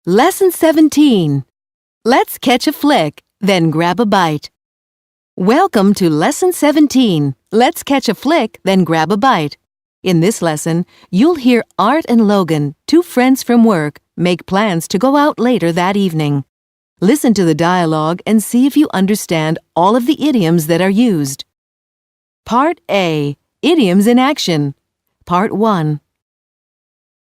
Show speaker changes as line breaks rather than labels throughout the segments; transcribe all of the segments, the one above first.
Lesson 17. Let's catch a flick, then grab a bite. Welcome to Lesson 17. Let's catch a flick, then grab a bite. In this lesson, you'll hear Art and Logan, two friends from work, make plans to go out later that evening. Listen to the dialogue and see if you understand all of the idioms that are used. Part A. Idioms in Action. Part 1.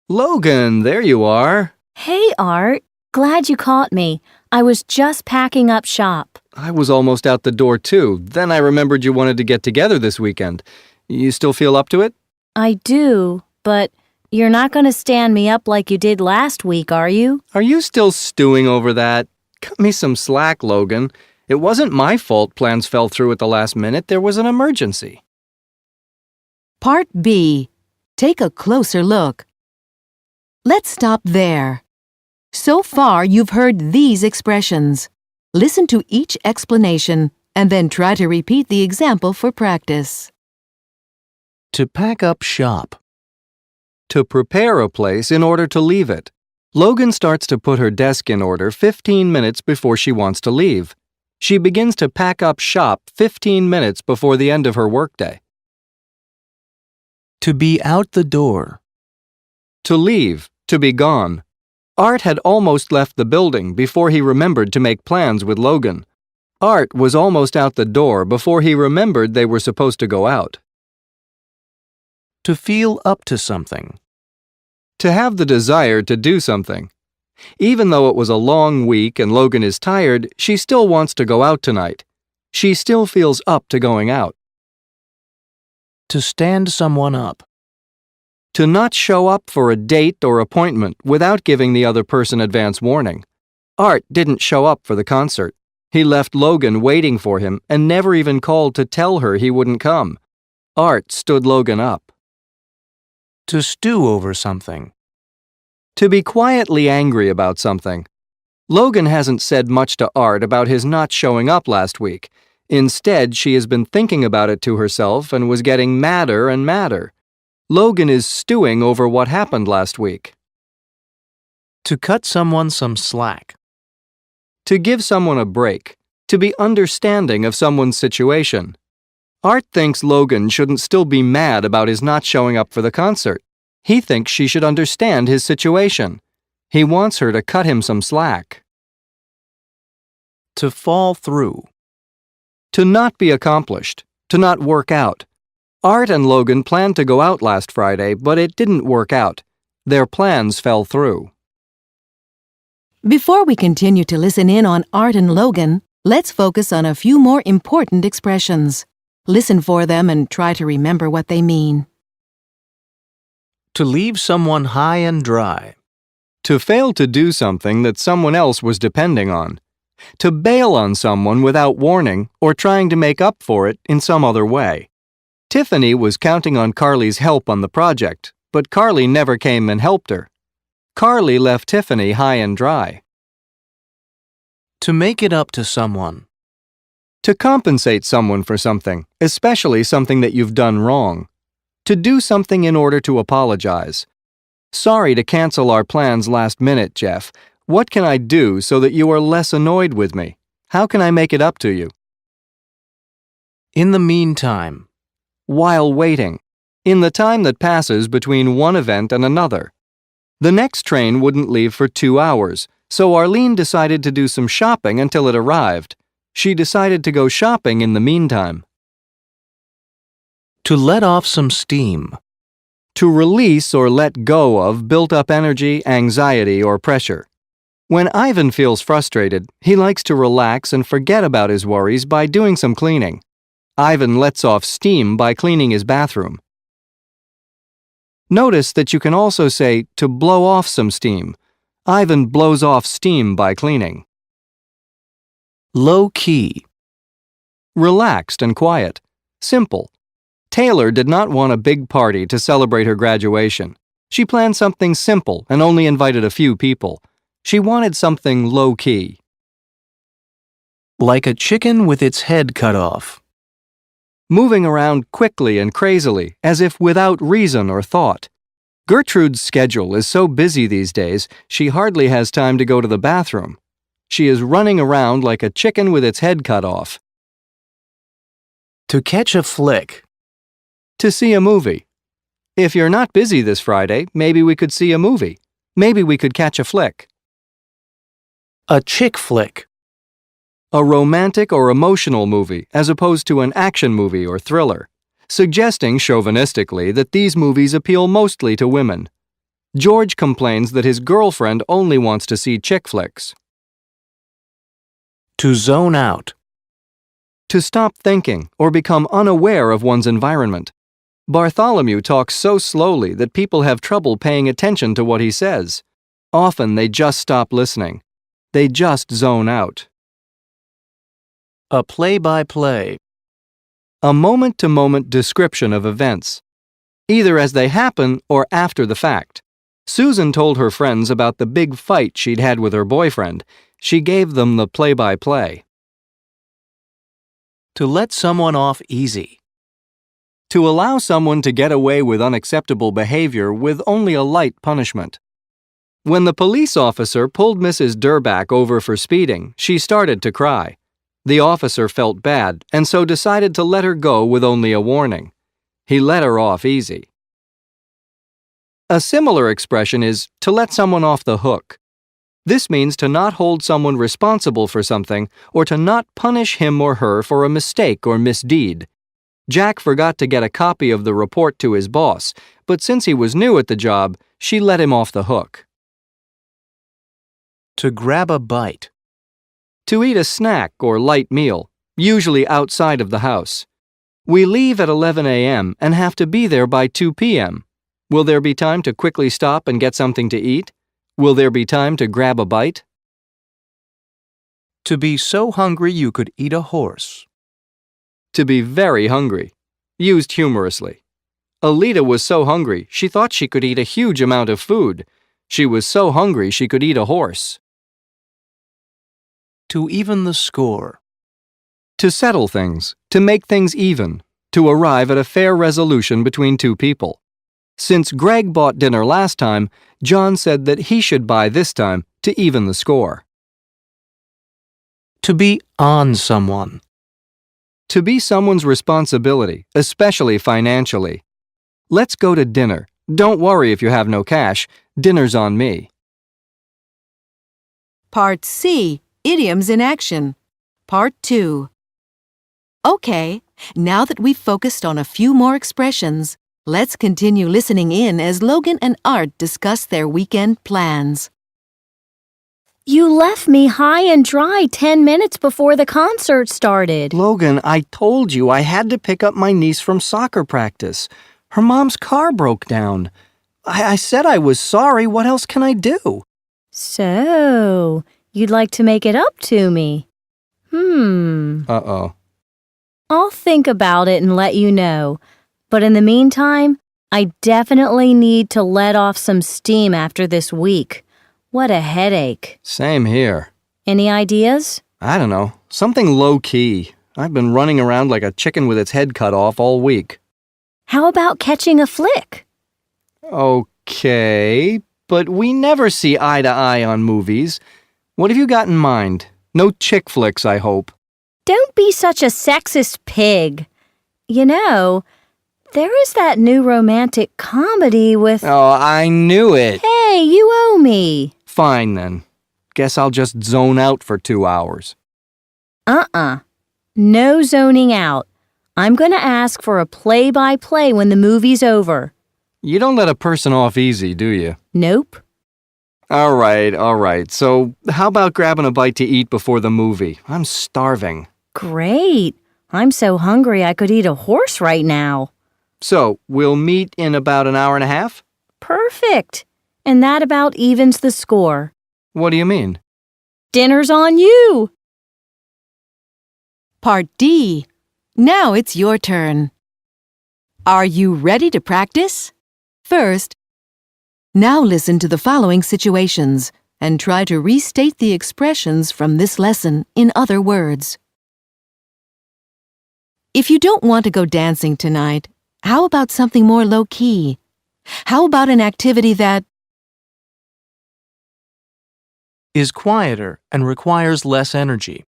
Logan, there you are.
Hey, Art. Glad you caught me. I was just packing up shop.
I was almost out the door too. Then I remembered you wanted to get together this weekend. You still feel up to it?
I do, but you're not going to stand me up like you did last week, are you?
Are you still stewing over that? Cut me some slack, Logan. It wasn't my fault plans fell through at the last minute. There was an emergency.
Part B. Take a closer look. Let's stop there. So far, you've heard these expressions. Listen to each explanation and then try to repeat the example for practice.
To pack up shop.
To prepare a place in order to leave it. Logan starts to put her desk in order 15 minutes before she wants to leave. She begins to pack up shop 15 minutes before the end of her workday.
To be out the door.
To leave, to be gone. Art had almost left the building before he remembered to make plans with Logan. Art was almost out the door before he remembered they were supposed to go out.
To feel up to something.
To have the desire to do something. Even though it was a long week and Logan is tired, she still wants to go out tonight. She still feels up to going out.
To stand someone up.
To not show up for a date or appointment without giving the other person advance warning. Art didn't show up for the concert. He left Logan waiting for him and never even called to tell her he wouldn't come. Art stood Logan up.
To stew over something.
To be quietly angry about something. Logan hasn't said much to Art about his not showing up last week. Instead, she has been thinking about it to herself and was getting madder and madder. Logan is stewing over what happened last week.
To cut someone some slack.
To give someone a break. To be understanding of someone's situation. Art thinks Logan shouldn't still be mad about his not showing up for the concert. He thinks she should understand his situation. He wants her to cut him some slack.
To fall through.
To not be accomplished. To not work out. Art and Logan planned to go out last Friday, but it didn't work out. Their plans fell through.
Before we continue to listen in on Art and Logan, let's focus on a few more important expressions. Listen for them and try to remember what they mean.
To leave someone high and dry.
To fail to do something that someone else was depending on. To bail on someone without warning or trying to make up for it in some other way. Tiffany was counting on Carly's help on the project, but Carly never came and helped her. Carly left Tiffany high and dry.
To make it up to someone.
To compensate someone for something, especially something that you've done wrong. To do something in order to apologize. Sorry to cancel our plans last minute, Jeff. What can I do so that you are less annoyed with me? How can I make it up to you?
In the meantime.
While waiting. In the time that passes between one event and another. The next train wouldn't leave for 2 hours, so Arlene decided to do some shopping until it arrived. She decided to go shopping in the meantime.
To let off some steam.
To release or let go of built-up energy, anxiety, or pressure. When Ivan feels frustrated, he likes to relax and forget about his worries by doing some cleaning. Ivan lets off steam by cleaning his bathroom. Notice that you can also say to blow off some steam. Ivan blows off steam by cleaning.
Low-key.
Relaxed and quiet. Simple. Taylor did not want a big party to celebrate her graduation. She planned something simple and only invited a few people. She wanted something low-key.
Like a chicken with its head cut off.
Moving around quickly and crazily, as if without reason or thought. Gertrude's schedule is so busy these days, she hardly has time to go to the bathroom. She is running around like a chicken with its head cut off.
To catch a flick.
To see a movie. If you're not busy this Friday, maybe we could see a movie. Maybe we could catch a flick.
A chick flick.
A romantic or emotional movie as opposed to an action movie or thriller, suggesting chauvinistically that these movies appeal mostly to women. George complains that his girlfriend only wants to see chick flicks.
To zone out.
To stop thinking or become unaware of one's environment. Bartholomew talks so slowly that people have trouble paying attention to what he says. Often they just stop listening. They just zone out.
A play-by-play.
A moment-to-moment description of events, either as they happen or after the fact. Susan told her friends about the big fight she'd had with her boyfriend. She gave them the play-by-play.
To let someone off easy.
To allow someone to get away with unacceptable behavior with only a light punishment. When the police officer pulled Mrs. Durback over for speeding, she started to cry. The officer felt bad and so decided to let her go with only a warning. He let her off easy. A similar expression is to let someone off the hook. This means to not hold someone responsible for something or to not punish him or her for a mistake or misdeed. Jack forgot to get a copy of the report to his boss, but since he was new at the job, she let him off the hook.
To grab a bite.
To eat a snack or light meal, usually outside of the house. We leave at 11 a.m. and have to be there by 2 p.m. Will there be time to quickly stop and get something to eat? Will there be time to grab a bite?
To be so hungry you could eat a horse.
To be very hungry, used humorously. Alita was so hungry she thought she could eat a huge amount of food. She was so hungry she could eat a horse.
To even the score.
To settle things, to make things even, to arrive at a fair resolution between two people. Since Greg bought dinner last time, John said that he should buy this time to even the score.
To be on someone.
To be someone's responsibility, especially financially. Let's go to dinner. Don't worry if you have no cash. Dinner's on me.
Part C. Idioms in Action. Part 2. Okay, now that we've focused on a few more expressions, let's continue listening in as Logan and Art discuss their weekend plans.
You left me high and dry 10 minutes before the concert started.
Logan, I told you I had to pick up my niece from soccer practice. Her mom's car broke down. I said I was sorry. What else can I do?
So, you'd like to make it up to me?
Uh-oh.
I'll think about it and let you know. But in the meantime, I definitely need to let off some steam after this week. What a headache.
Same here.
Any ideas?
I don't know. Something low-key. I've been running around like a chicken with its head cut off all week.
How about catching a flick?
Okay, but we never see eye to eye on movies. What have you got in mind? No chick flicks, I hope.
Don't be such a sexist pig. You know, there is that new romantic comedy with...
Oh, I knew it.
Hey, you owe me.
Fine, then. Guess I'll just zone out for 2 hours.
No zoning out. I'm going to ask for a play-by-play when the movie's over.
You don't let a person off easy, do you?
Nope.
All right. So how about grabbing a bite to eat before the movie? I'm starving.
Great. I'm so hungry I could eat a horse right now.
So, we'll meet in about an hour and a half?
Perfect. And that about evens the score.
What do you mean?
Dinner's on you.
Part D. Now it's your turn. Are you ready to practice? First, now listen to the following situations and try to restate the expressions from this lesson in other words. If you don't want to go dancing tonight, how about something more low-key? How about an activity that
Is quieter and requires less energy.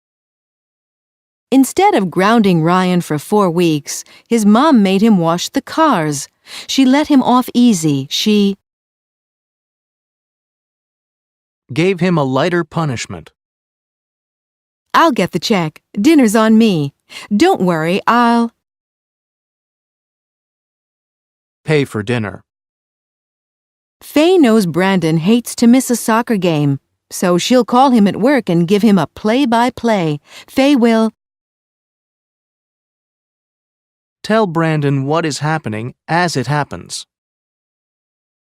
instead of grounding Ryan for 4 weeks, his mom made him wash the cars. She let him off easy. She
Gave him a lighter punishment.
I'll get the check. Dinner's on me. Don't worry, I'll
Pay for dinner.
Faye knows Brandon hates to miss a soccer game, so she'll call him at work and give him a play-by-play. Faye will
Tell Brandon what is happening as it happens.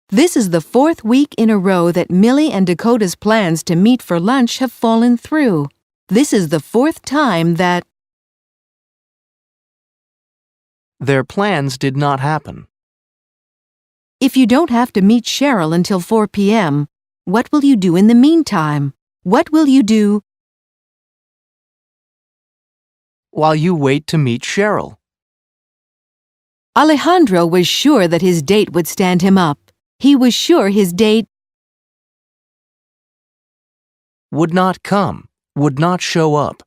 This is the 4th week in a row that Millie and Dakota's plans to meet for lunch have fallen through. This is the 4th time that
Their plans did not happen.
if you don't have to meet Cheryl until 4 p.m., what will you do in the meantime? What will you do
While you wait to meet Cheryl.
Alejandro was sure that his date would stand him up. He was sure his date
Would not come. Would not show up.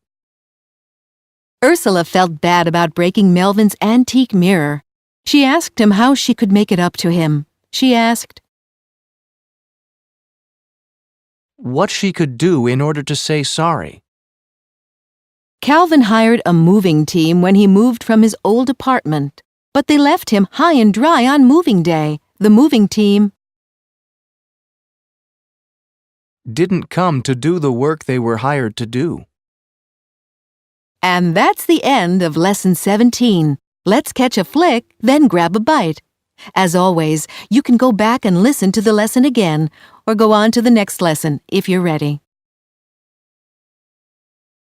Ursula felt bad about breaking Melvin's antique mirror. She asked him how she could make it up to him. She asked
What she could do in order to say sorry.
Calvin hired a moving team when he moved from his old apartment, but they left him high and dry on moving day. The moving team
Didn't come to do the work they were hired to do.
And that's the end of Lesson 17. Let's catch a flick, then grab a bite. As always, you can go back and listen to the lesson again, or go on to the next lesson if you're ready.